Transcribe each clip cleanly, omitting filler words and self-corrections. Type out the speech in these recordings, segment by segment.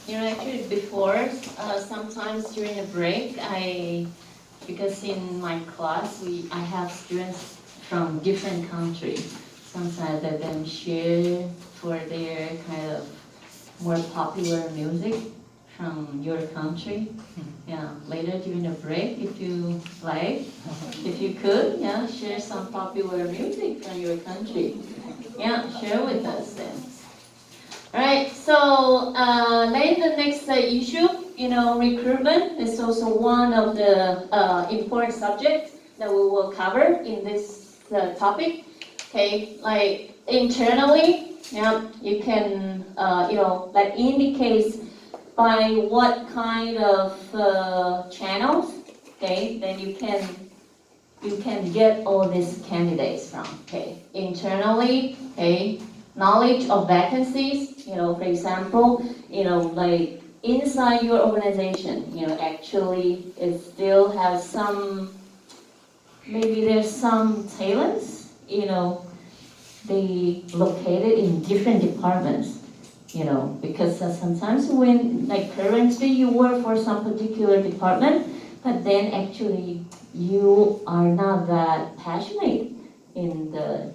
Actually before, sometimes during a break, because in my class, I have students from different countries. Sometimes let them share for their kind of more popular music from your country. Yeah, later during the break, if you like, if you could, yeah, share some popular music from your country. Yeah, share with us then. All right, so then the next issue, recruitment is also one of the important subjects that we will cover in this topic. Okay, like internally, yeah, you can, that indicates by what kind of channels, okay, then you can get all these candidates from, okay, internally, okay, knowledge of vacancies, for example, like inside your organization, actually it still has some, maybe there's some talents, they located in different departments, because sometimes when, like currently you work for some particular department, but then actually you are not that passionate in the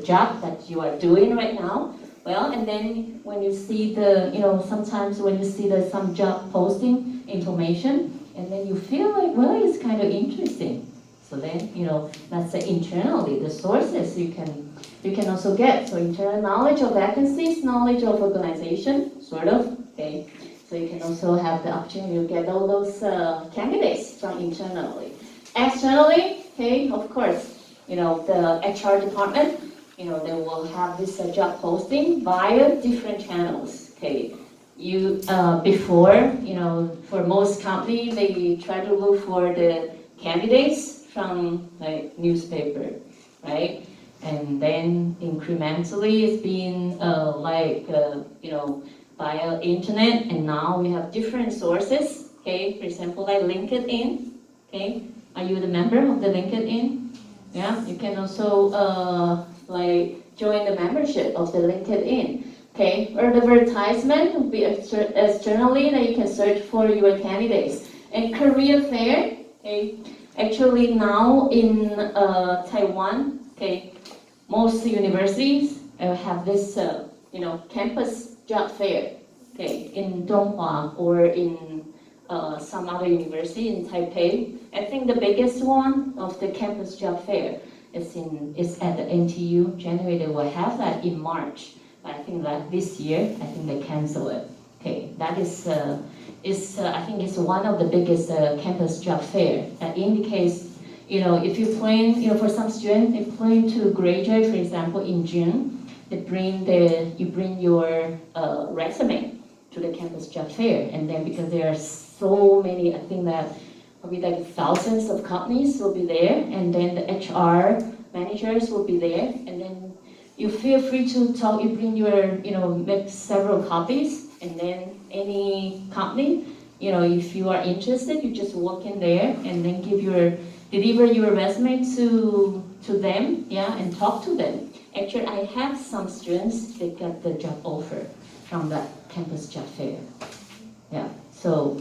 job that you are doing right now. Well, and then when you see sometimes when you see some job posting information, and then you feel like, well, it's kind of interesting. So then, that's internally the sources you can also get. So internal knowledge of vacancies, knowledge of organization, sort of, okay. So you can also have the opportunity to get all those candidates from internally. Externally, okay, of course, the HR department, they will have this job posting via different channels, okay. Before, for most companies, they try to look for the candidates from like newspaper, right? And then incrementally it's been via internet, and now we have different sources, okay? For example, like LinkedIn, okay? Are you the member of the LinkedIn? Yeah, you can also join the membership of the LinkedIn, okay? Or the advertisement will be externally that you can search for your candidates. And career fair, okay? Actually now in Taiwan, okay, most universities have this, campus job fair, okay, in Donghua or in some other university in Taipei. I think the biggest one of the campus job fair is at the NTU. Generally, they will have that in March. But I think that this year, I think they cancel it. Okay, that is I think it's one of the biggest campus job fair that indicates, if you plan, for some students, they plan to graduate, for example, in June, you bring your resume to the campus job fair, and then because there are so many, I think that probably like thousands of companies will be there, and then the HR managers will be there, and then you feel free to talk, you bring your, make several copies, and then any company, if you are interested, you just walk in there and then deliver your resume to them, yeah, and talk to them. Actually, I have some students that got the job offer from that campus job fair. Yeah, so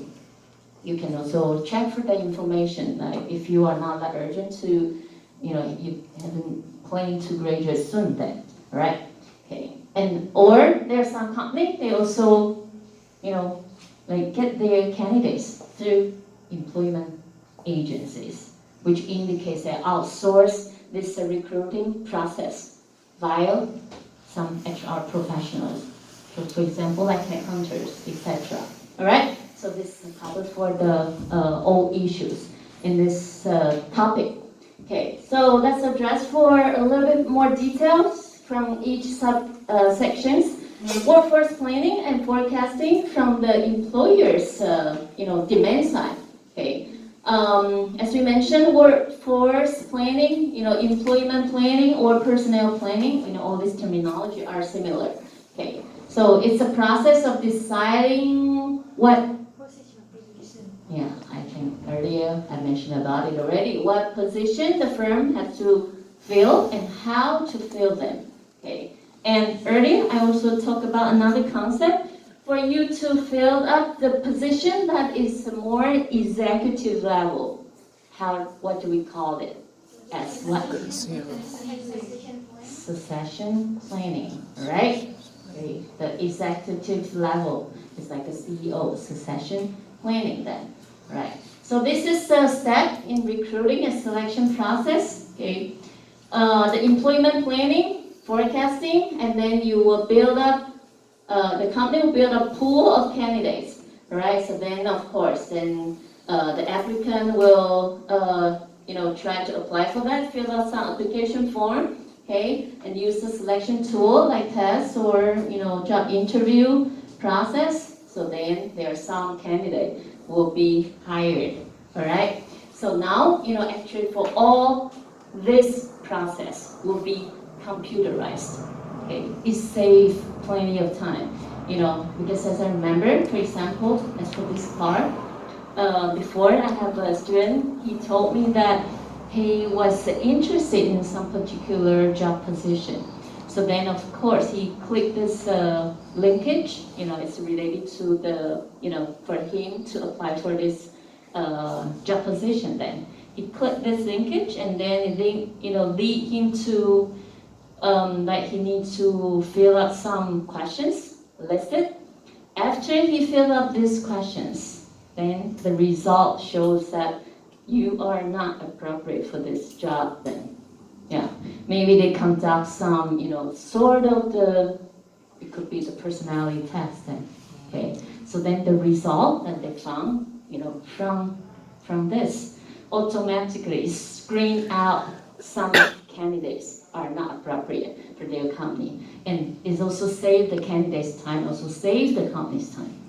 you can also check for the information. Like if you are not that urgent to, you haven't planned to graduate soon then, right? Okay, or there's some company, they also, get their candidates through employment agencies, which indicates they outsource this recruiting process via some HR professionals. So for example, like headhunters, etc. All right. So this is covered for the all issues in this topic. Okay. So let's address for a little bit more details from each sections. Workforce planning and forecasting from the employer's, demand side. Okay. As we mentioned, workforce planning, employment planning or personnel planning, all this terminology are similar. Okay. So it's a process of deciding what. Yeah, I think earlier I mentioned about it already. What position the firm has to fill and how to fill them. Okay. And earlier, I also talked about another concept for you to fill up the position that is more executive level. What do we call it? As what? Succession planning, right? Okay. The executive level is like a CEO, succession planning then, right? So this is the step in recruiting and selection process. Okay. The employment planning, forecasting, and then you will build up, the company will build a pool of candidates, right? So then, of course, then the applicant will, try to apply for that, fill out some application form, okay, and use the selection tool like tests or, job interview process. So then there are some candidate will be hired, all right? So now, actually for all this process will be computerized. Okay, it saves plenty of time. Because as I remember, for example, as for this part, before I have a student, he told me that he was interested in some particular job position. So then, of course, he clicked this linkage. It's related to the, for him to apply for this job position. Then he clicked this linkage, and then it lead him to like he needs to fill out some questions listed. After he filled out these questions, then the result shows that you are not appropriate for this job then. Yeah, maybe they conduct some, sort of it could be the personality test then. Okay, so then the result that they found, from this automatically screen out some candidates are not appropriate for their company. And it also saves the candidate's time, also saves the company's time.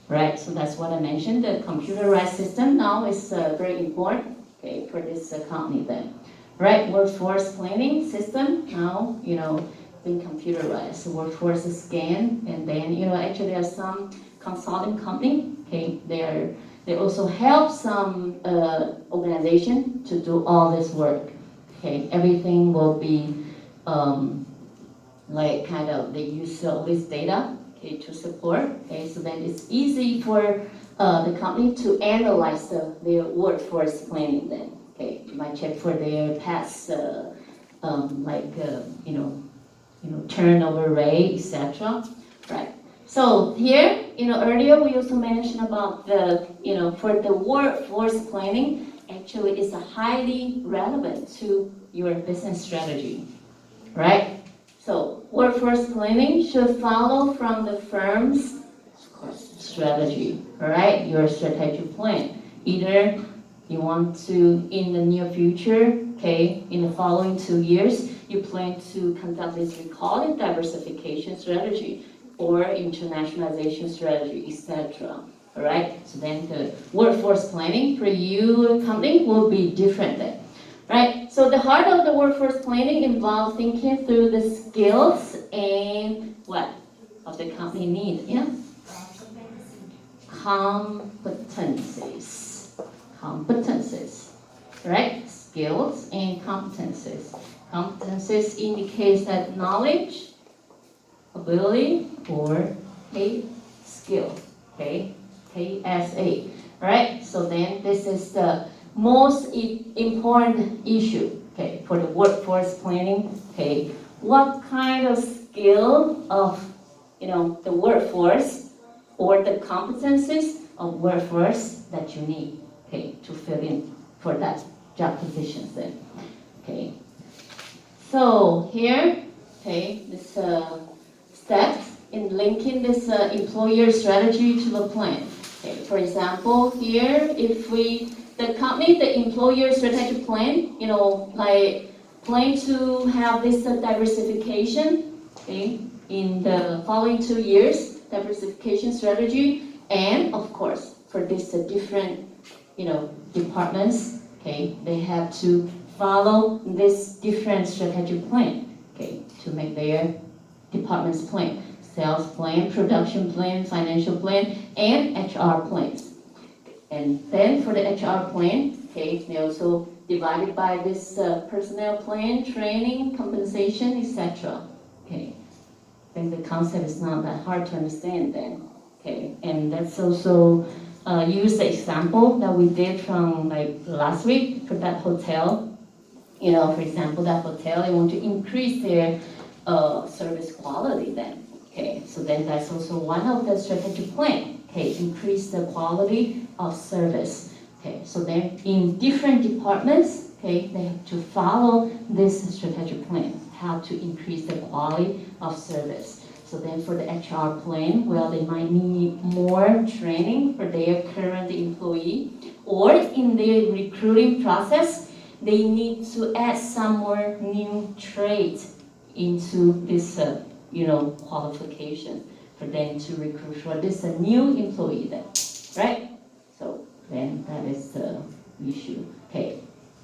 Right, so that's what I mentioned. The computerized system now is very important, okay, for this company then. Right, workforce planning system now, being computerized. So workforce scan, and then, actually there are some consulting company, okay, they also help some organization to do all this work. Okay, everything will be they use all this data, okay, to support. Okay, so then it's easy for the company to analyze their workforce planning. Then, okay, you might check for their past, turnover rate, etc. Right. So here, earlier we also mentioned about the, for the workforce planning, actually is highly relevant to your business strategy, right? So workforce planning should follow from the firm's strategy, all right? Your strategic plan. Either you want to, in the near future, okay, in the following 2 years, you plan to conduct this, we call it diversification strategy or internationalization strategy, etc. All right, so then the workforce planning for you company will be different then, right? So the heart of the workforce planning involves thinking through the skills and what of the company need, competencies, right? Skills and competencies. Competencies indicates that knowledge, ability, or a skill, okay? KSA, right? So then this is the most important issue, okay, for the workforce planning, okay? What kind of skill of, the workforce or the competencies of workforce that you need, okay, to fill in for that job positions then, okay? So here, okay, this steps in linking this employer strategy to the plan. Okay, for example, here, if the company, the employer strategic plan, plan to have this diversification, okay, in the following 2 years, diversification strategy, and of course, for this different, departments, okay, they have to follow this different strategic plan, okay, to make their department's plan. Sales plan, production plan, financial plan, and HR plans. And then for the HR plan, okay, they also divided by this personnel plan, training, compensation, etc. Okay, I think the concept is not that hard to understand then. Okay, and that's also use the example that we did from like last week for that hotel. You know, for example, that hotel, they want to increase their service quality then. Okay, so then that's also one of the strategic plan. Okay, increase the quality of service. Okay, so then in different departments, okay, they have to follow this strategic plan, how to increase the quality of service. So then for the HR plan, well, they might need more training for their current employee, or in their recruiting process, they need to add some more new traits into this, qualification for them to recruit for this new employee then, right? So then that is the issue. Okay,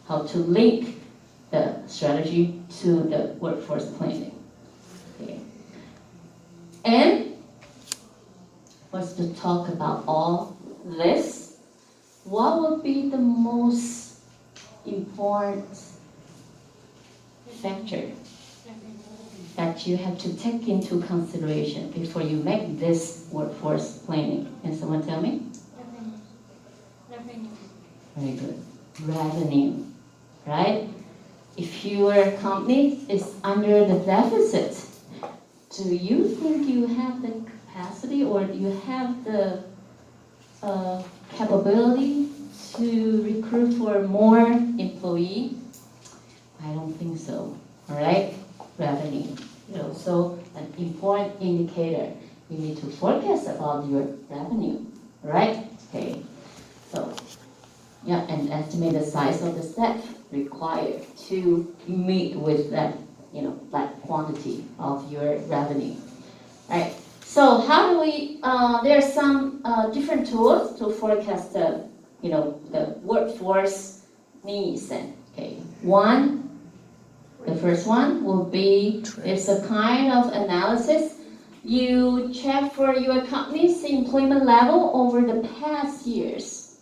how to link the strategy to the workforce planning. Okay, and was to talk about all this. What would be the most important factor that you have to take into consideration before you make this workforce planning? Can someone tell me? Revenue. Very good. Revenue, right? If your company is under the deficit, do you think you have the capacity or you have the capability to recruit for more employee? I don't think so. All right, revenue. So an important indicator. You need to forecast about your revenue, right? Okay. So yeah, and estimate the size of the staff required to meet with that, that quantity of your revenue. Right. So how do we? There are some different tools to forecast the workforce needs. And okay, the first one will be it's a kind of analysis. You check for your company's employment level over the past years.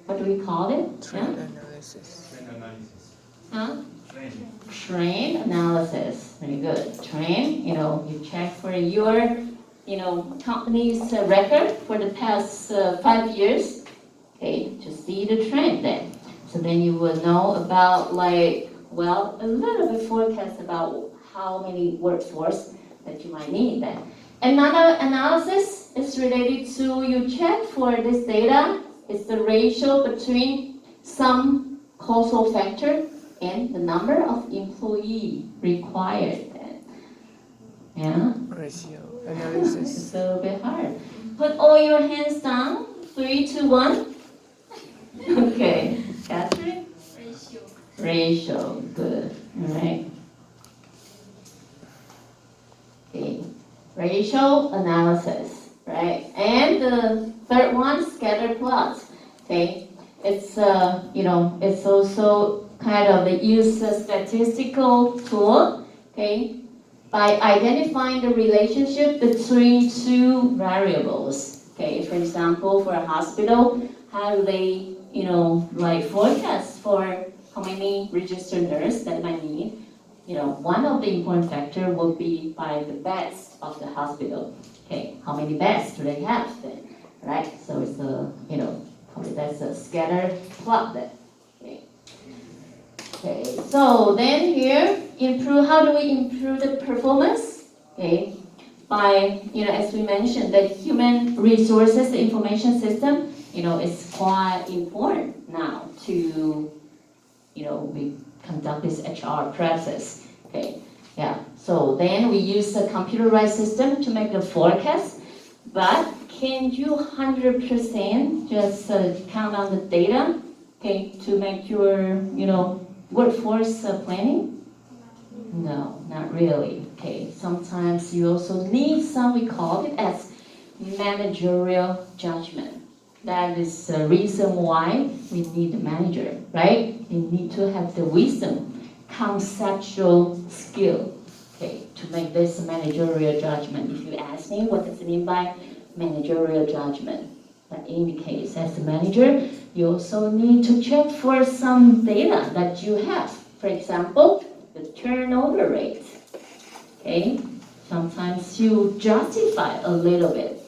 What do we call it? Trend analysis. Trend analysis. Huh? Trend. Trend analysis. Very good. Trend. You check for your company's record for the past 5 years. Okay, to see the trend then. So then you will know about a little bit forecast about how many workforce that you might need then. Another analysis is related to you check for this data. It's the ratio between some causal factor and the number of employee required then. Yeah? Ratio analysis. It's a little bit hard. Put all your hands down. 3, 2, 1. Okay. Catherine? Ratio. Good. All right. Okay. Ratio analysis. Right. And the third one, scatter plot. Okay. It's it's also kind of the use a statistical tool. Okay. By identifying the relationship between two variables. Okay, for example, for a hospital, how do they, forecast for how many registered nurses that might need? One of the important factor would be by the beds of the hospital. Okay, how many beds do they have then? Right, so it's probably that's a scatter plot then. Okay, so then here, how do we improve the performance? Okay, by, as we mentioned, the human resources information system, is quite important now to, we conduct this HR process. Okay, yeah, so then we use a computerized system to make the forecast, but can you 100% just count on the data, okay, to make your, workforce planning? No, not really. Okay, sometimes you also need some, we call it as managerial judgment. That is the reason why we need a manager, right? You need to have the wisdom, conceptual skill, okay, to make this managerial judgment. If you ask me what does it mean by managerial judgment, that indicates as a manager, You also need to check for some data that you have. For example, the turnover rate. Okay, sometimes you justify a little bit,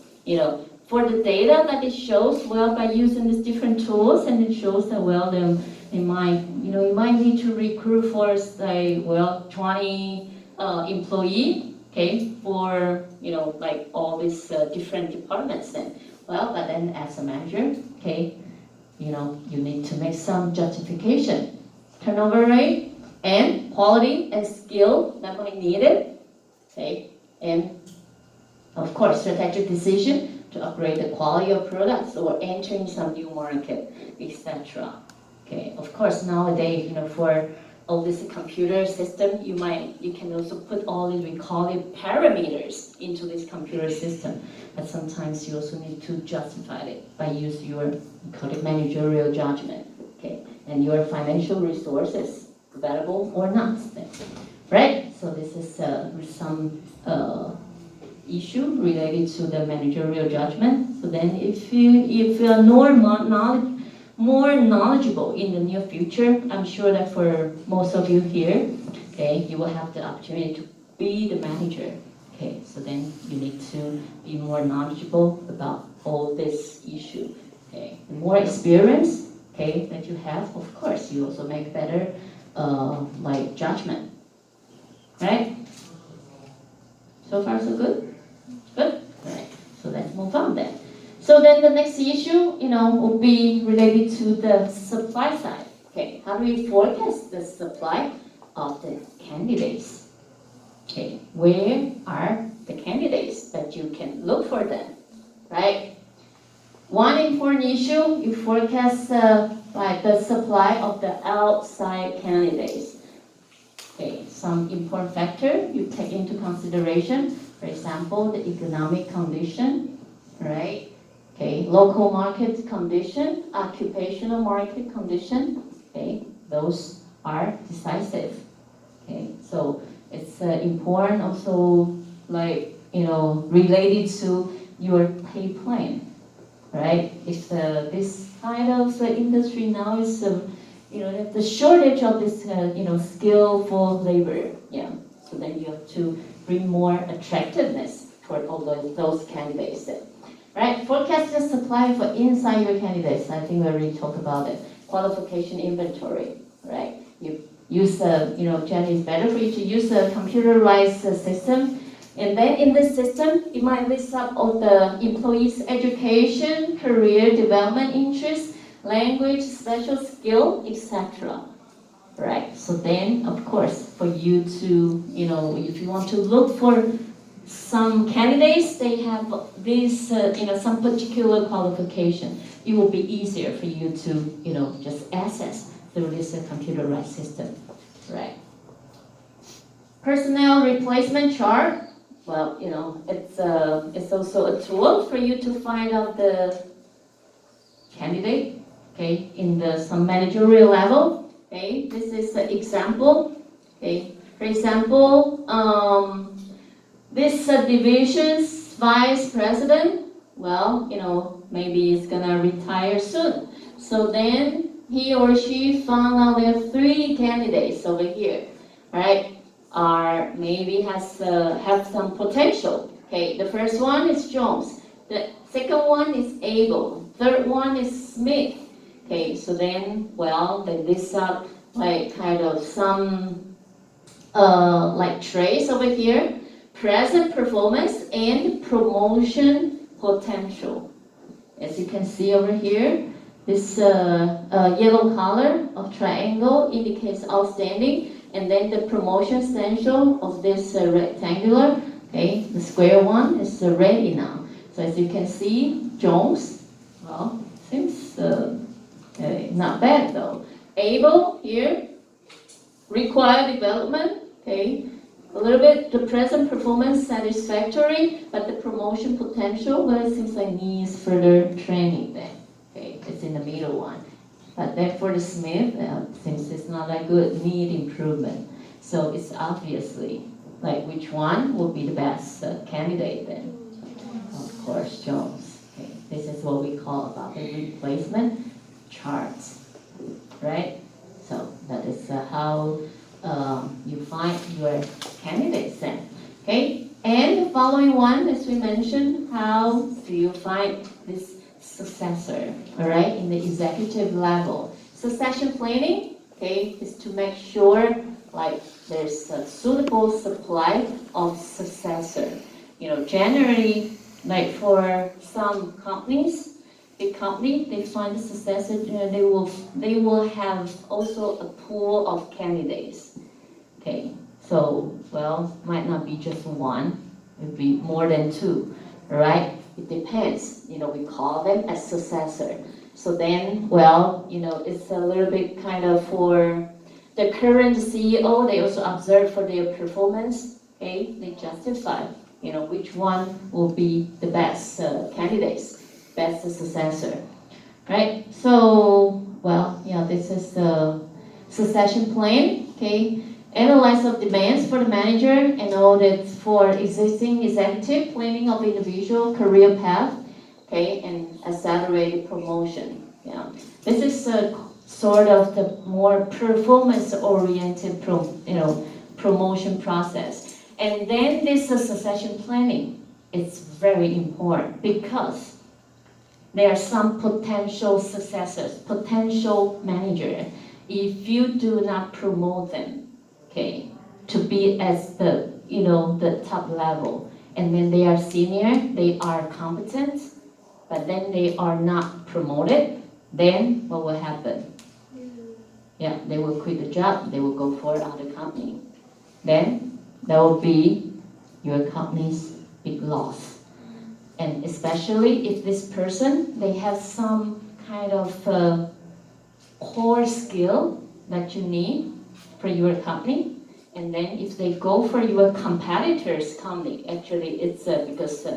for the data that it shows, well, by using these different tools, and it shows that, well, then you might need to recruit for, say, 20 employee, okay, for, like all these different departments then. Well, but then as a manager, okay, you need to make some justification. Turnover rate and quality and skill that might need it, okay, and of course, strategic decision to upgrade the quality of products or entering some new market, etc. Okay, of course, nowadays, for all this computer system, you can also put all these, we call it parameters into this computer system. But sometimes you also need to justify it by use your, we call it managerial judgment, okay, and your financial resources available or not, right? So this is some issue related to the managerial judgment. So then if you are more knowledgeable in the near future, I'm sure that for most of you here, okay, you will have the opportunity to be the manager. Okay, so then you need to be more knowledgeable about all this issue. Okay, the more experience, okay, that you have, of course, you also make better judgment. Right? So far so good? Good? Alright, so let's move on then. So then the next issue, will be related to the supply side. Okay, how do we forecast the supply of the candidates? Okay, where are the candidates that you can look for them, right? One important issue, you forecast by the supply of the outside candidates. Okay, some important factor you take into consideration, for example, the economic condition, right? Okay, local market condition, occupational market condition, okay, those are decisive. Okay, so it's important also, related to your pay plan, right? If this kind of industry now is the shortage of this, skillful labor, yeah. So then you have to bring more attractiveness toward all those candidates. Right? Forecast the supply for inside your candidates. I think we already talked about it. Qualification inventory, right? You use Jenny, it's better for you to use a computerized system. And then in this system, it might list up all the employees' education, career development interests, language, special skill, etc. Right? So then, of course, for you to, if you want to look for some candidates, they have this, some particular qualification. It will be easier for you to, just access through this computerized system, right? Personnel replacement chart. Well, it's also a tool for you to find out the candidate, okay, in some managerial level. Okay, this is an example. Okay, for example, this division's vice president, well, maybe is gonna retire soon. So then he or she found out there are 3 candidates over here, right? Maybe have some potential. Okay, the first one is Jones. The second one is Abel. Third one is Smith. Okay, so then, well, they list up kind of some traits over here. Present performance and promotion potential. As you can see over here, this yellow color of triangle indicates outstanding, and then the promotion potential of this rectangular, okay, the square one is ready now. So as you can see, Jones, well, seems not bad though. Abel here, required development, okay. A little bit, the present performance satisfactory, but the promotion potential, well, it seems like needs further training then. Okay, it's in the middle one. But then for the Smith, since it's not that good, need improvement. So it's obviously which one will be the best candidate then? Of course, Jones. Okay, this is what we call about the replacement. charts, right? So that is how you find your candidates then, okay? And the following one, as we mentioned, how do you find this successor, all right, in the executive level? Succession planning, okay, is to make sure like there's a suitable supply of successor. Generally, like for some companies, big company, they find a successor, they will have also a pool of candidates. Okay, so well, might not be just one, it would be more than two, right? It depends. We call them a successor. So then, well, it's a little bit kind of for the current CEO, they also observe for their performance, okay? They justify, which one will be the best candidates, best successor, right? So, well, yeah, this is the succession plan, okay? Analyze of demands for the manager and audit for existing executive, planning of individual career path, okay, and accelerated promotion. Yeah, this is sort of the more performance-oriented, promotion process. And then this succession planning is very important because there are some potential successors, potential manager. If you do not promote them, okay, to be as the top level, and then they are senior, they are competent, but then they are not promoted, then what will happen? Yeah, they will quit the job, they will go for other company. Then that will be your company's big loss. And especially if this person, they have some kind of core skill that you need for your company. And then if they go for your competitor's company, actually it's because,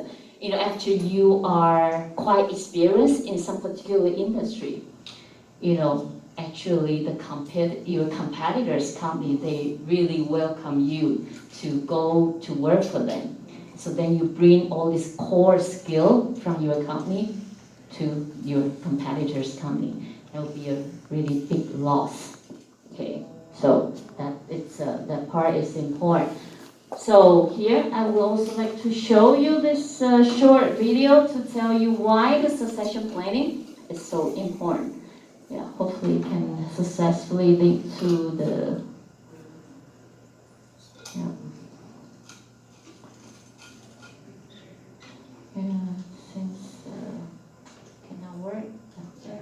after you are quite experienced in some particular industry, actually your competitor's company, they really welcome you to go to work for them. So then you bring all this core skill from your company to your competitor's company. That would be a really big loss. Okay, so that part is important. So here I would also like to show you this short video to tell you why the succession planning is so important. Yeah, hopefully it can successfully lead to the, yeah. Yeah, since cannot work. Okay.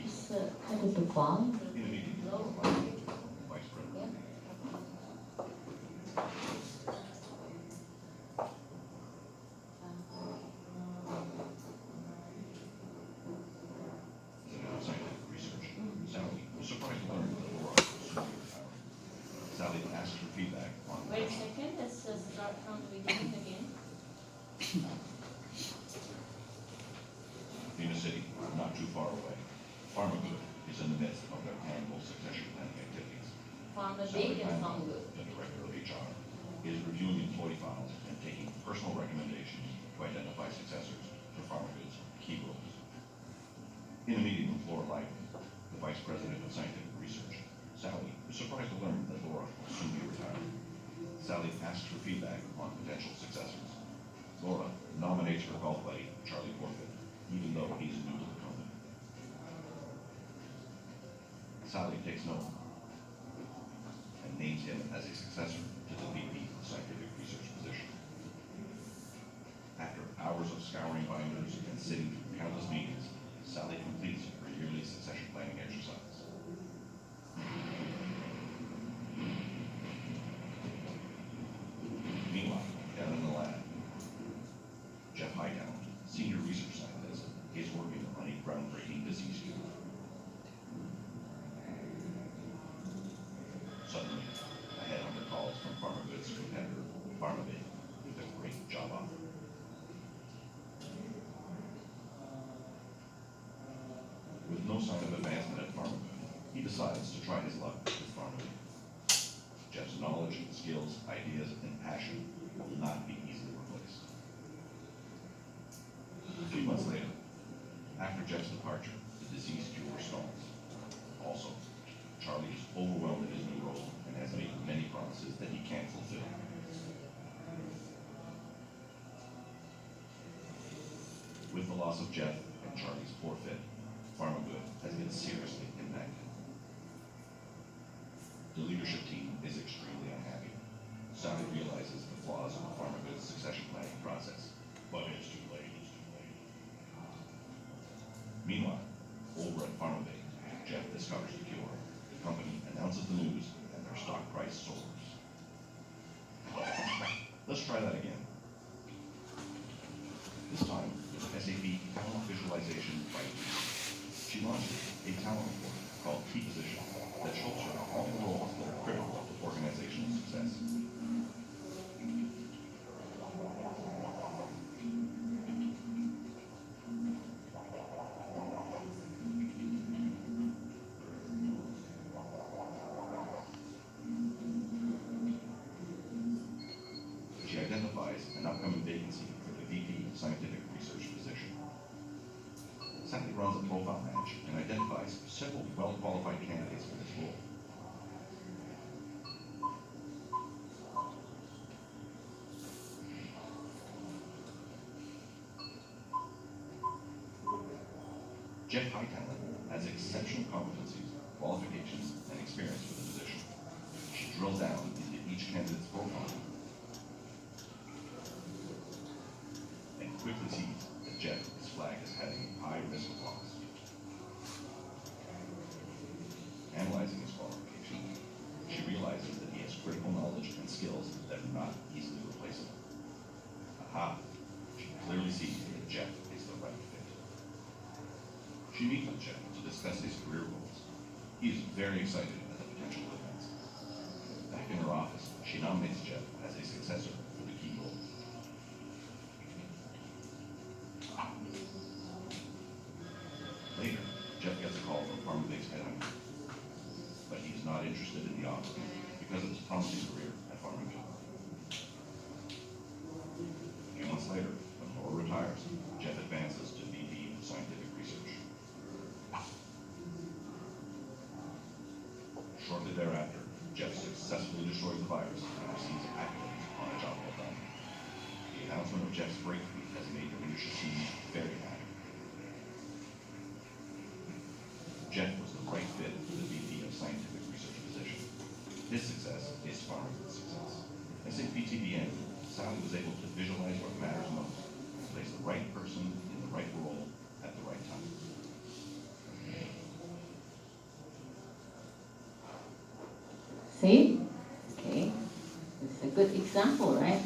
It's kind of the volume. Low. Wait a second, let's start from the beginning again. In a city not too far away, Pharmagood is in the midst of their annual succession planning activities. Farm Sally big and farm Panel, good. the director of HR, is reviewing employee files and taking personal recommendations to identify successors for Pharmagood's key roles. In a meeting with Laura Lively, the vice president of scientific research, Sally is surprised to learn that Laura will soon be retiring. Sally asks for feedback on potential successors. Laura nominates her golf buddy, Charlie Forfeit, even though he's new to the company. Sally takes note and names him as a successor to the VP of scientific research position. After hours of scouring binders and sitting through countless meetings, Sally completes her yearly succession planning exercise. Meanwhile, down in the lab, Jeff Hyde decides to try his luck with pharmacy. Jeff's knowledge, skills, ideas, and passion will not be easily replaced. A few months later, after Jeff's departure, the disease cure stalls. Also, Charlie is overwhelmed in his new role and has made many promises that he can't fulfill. With the loss of Jeff and Charlie's poor fit, PharmaGood has been seriously impacted. The leadership team is extremely unhappy. Sally realizes the flaws of the PharmaGood succession planning process, but it's too late. Meanwhile, over at PharmaBay, Jeff discovers the cure. The company announces the news, and their stock price soars. Let's try that again. This time, with SAP Talent Visualization by she launches a talent report called Key Position that shows her all the roles that are critical to organizational success. She identifies an upcoming vacancy for the VP of Scientific Research position. Sally runs a profile match and identifies several well-qualified candidates for this role. Jeff Hightower has exceptional competencies, qualifications, and experience for the position. She drills down into each candidate's profile and quickly sees that Jeff is flagged as having high risk of loss. Analyzing his qualifications, she realizes that he has critical knowledge and skills that are not easily replaceable. Aha! She clearly sees that Jeff is the right fit. She meets with Jeff to discuss his career goals. He is very excited at the potential events. Back in her office, she nominates Jeff as a successor for the key role. Later, Jeff gets a call from PharmaBay's headhunter, but he is not interested in the offer because of his promising career at PharmaBay. A few months later, when Laura retires, Jeff advances to VP of Scientific Research. Shortly thereafter, Jeff successfully destroys the virus and receives accolades on a job well done. The announcement of Jeff's breakthrough has made the leadership team very happy. Jeff was the right fit for the VP of Scientific Research position. His success is PharmaGood's success. SAP TBN, Sally was able to visualize what matters most and place the right person in the right role at the right time. See? Okay. It's a good example, right?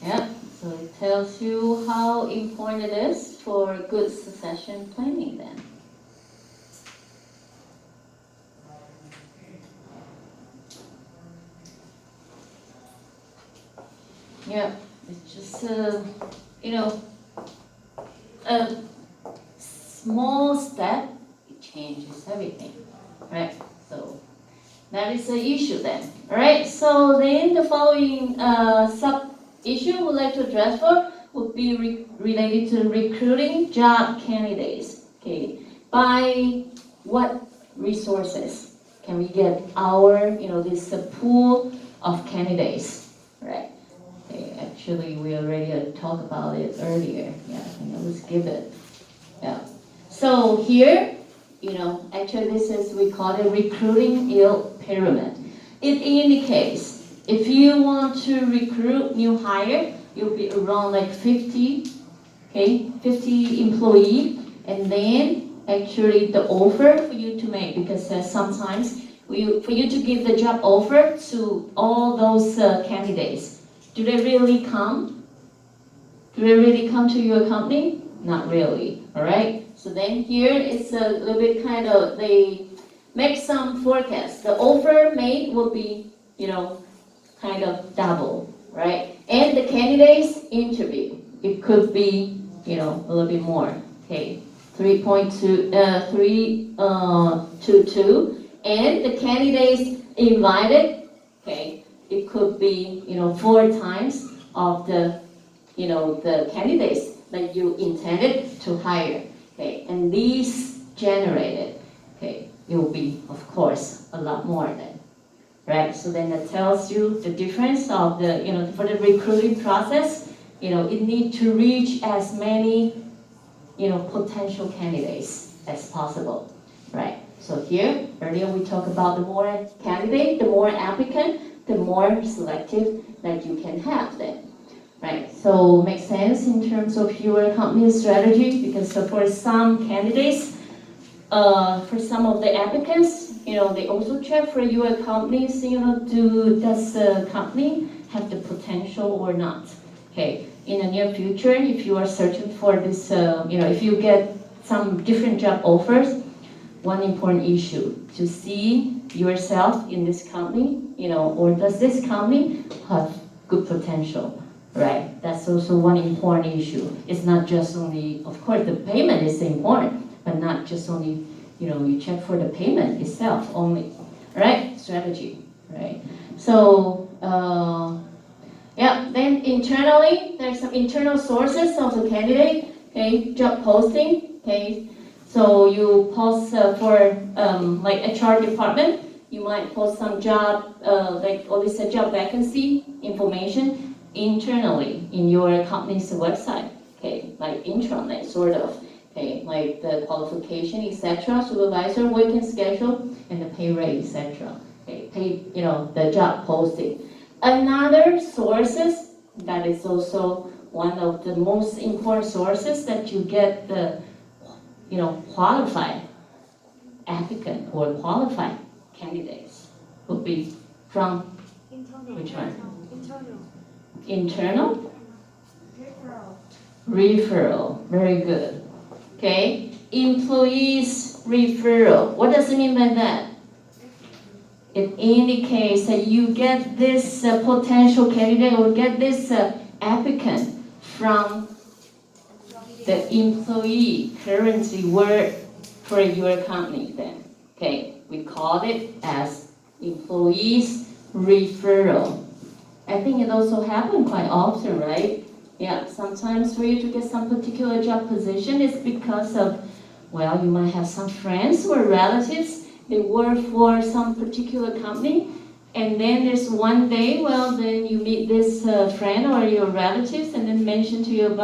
Yeah. So it tells you how important it is for good succession planning then. Yeah, it's just, a small step, it changes everything, right? So that is the issue then, all right? So then the following sub-issue we'd like to address for would be related to recruiting job candidates, okay? By what resources can we get our, this pool of candidates, right? Okay, actually, we already talked about it earlier. Yeah, I think let's give it. Yeah. So here, actually this is, we call it recruiting yield pyramid. It indicates if you want to recruit new hire, you'll be around like 50 employee, and then actually the offer for you to make, because sometimes for you to give the job offer to all those candidates. Do they really come? Do they really come to your company? Not really, all right? So then here it's a little bit kind of, they make some forecast. The offer made will be, kind of double, right? And the candidates interview, it could be, a little bit more, okay? 3.22, and the candidates invited, okay, it could be, 4 times of the candidates that you intended to hire, okay, and these generated, okay, it will be, of course, a lot more then, right? So then that tells you the difference of for the recruiting process, it need to reach as many, potential candidates as possible, right? So here, earlier we talked about the more candidate, the more applicant, the more selective that you can have then, right? So makes sense in terms of your company's strategy, because for some candidates, for some of the applicants, they also check for your companies, does the company have the potential or not? Okay, in the near future, if you are searching for this, if you get some different job offers, one important issue to see yourself in this company, or does this company have good potential, right? That's also one important issue. It's not just only, of course, the payment is important, but not just only, you check for the payment itself only, right? Strategy, right? So, yeah, then internally, there's some internal sources of the candidate, okay, job posting, okay. So you post for like HR department, you might post some job, like all this job vacancy information internally in your company's website, okay, like intranet sort of, okay, like the qualification, etc., supervisor, working schedule, and the pay rate, etc. Okay, the job posting. Another sources that is also one of the most important sources that you get the qualified applicant or qualified candidates would be from Internal. which one? Internal. Internal? Referral. Very good. Okay. Employees referral. What does it mean by that? It indicates that you get this potential candidate or get this applicant from the employee currently work for your company then. Okay, we call it as employees referral. I think it also happens quite often, right? Yeah, sometimes for you to get some particular job position is because of, well, you might have some friends or relatives, they work for some particular company, and then there's one day, well, then you meet this friend or your relatives and then mention to you about